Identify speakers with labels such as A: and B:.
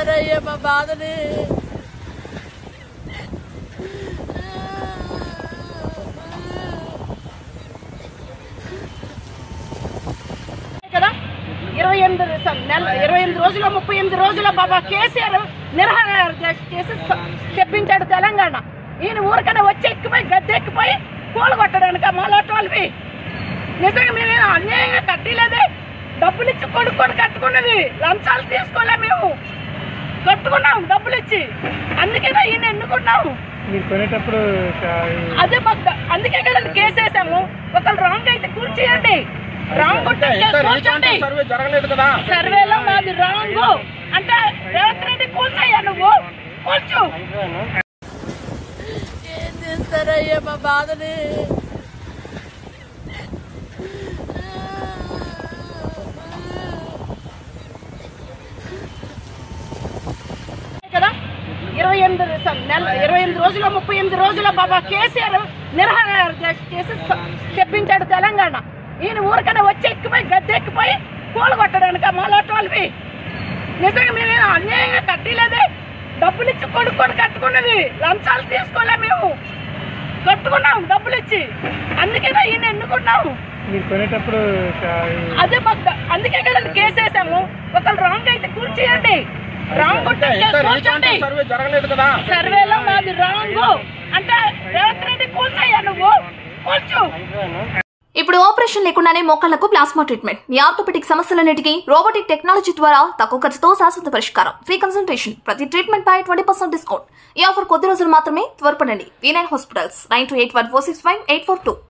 A: తీస్తారయ్యా మా బాధని. కదా 28 రోజులు 38 రోజుల బాబా కేసీఆర్ నిరాహార దీక్ష చేసి తెప్పించాడు తెలంగాణ. ఈయన ఊరికన్నా వచ్చి ఎక్కిపోయి గద్దె ఎక్కిపోయి పూలు కొట్టడానికి మాలాంటి వాళ్ళవి. నిజంగా మేము అన్యాయంగా కట్టలేదే, డబ్బులు ఇచ్చి కొనుక్కొని కట్టుకున్నది, లంచాలు తీసుకోలే, మేము కట్టుకున్నాం డబ్బులు ఇచ్చి. అందుకేనా ఈయన ఎన్నుకున్నాము. అదే మాకు అందుకే కదండి కేసు వేసాము. ఒకళ్ళు రాంగ్ అయితే కూర్చేయండి, రాంగ్ ఉంటే కూర్చోండి. సర్వేలో మాది రాంగ్ అంటే రేవంత్ రెడ్డి కూర్చోయ్యా, నువ్వు కూర్చో. ఏం చేస్తారయ్యా మా బాధని. కదా 28 రోజులు 38 రోజుల బాబా కేసీఆర్ నిరాహార దీక్ష చేసి తెప్పించాడు తెలంగాణ. ఈయన ఊరికన్నా వచ్చి ఎక్కిపోయి గద్దె ఎక్కిపోయి పూలు కొట్టడానికి మాలాంటి వాళ్ళవి. నిజంగా మేము అన్యాయంగా కట్టలేదే, డబ్బులు ఇచ్చి కొనుక్కొని కట్టుకున్నది, లంచాలు తీసుకోలే, మేము కట్టుకున్నాం డబ్బులు ఇచ్చి. అందుకేనా ఈయన ఎన్నుకున్నాము. అదే మాకు అందుకే కదండి కేసు వేసాము. ఒకళ్ళు రాంగ్ అయితే కూర్చేయండి, రాంగ్ ఉంటే కూర్చోండి. సర్వేలో మాది రాంగ్ అంటే రేవంత్ రెడ్డి కూర్చోయ్యా, నువ్వు కూర్చో.
B: ఇప్పుడు ఆపరేషన్ లేకుండానే మోకాళ్లకు ప్లాస్మా ట్రీట్మెంట్. మీ ఆర్థోపెటిక్ సమస్యలన్నిటికీ రోబోటిక్ టెక్నాలజీ ద్వారా తక్కువ ఖర్చుతో శాశ్వత పరిష్కారం. ఫ్రీ కన్సల్టేషన్, ప్రతి ట్రీట్మెంట్ పై 20% డిస్కౌంట్. ఈ ఆఫర్ కొద్ది రోజులు మాత్రమే. త్వరపడండి. V9 hospitals 9281465842.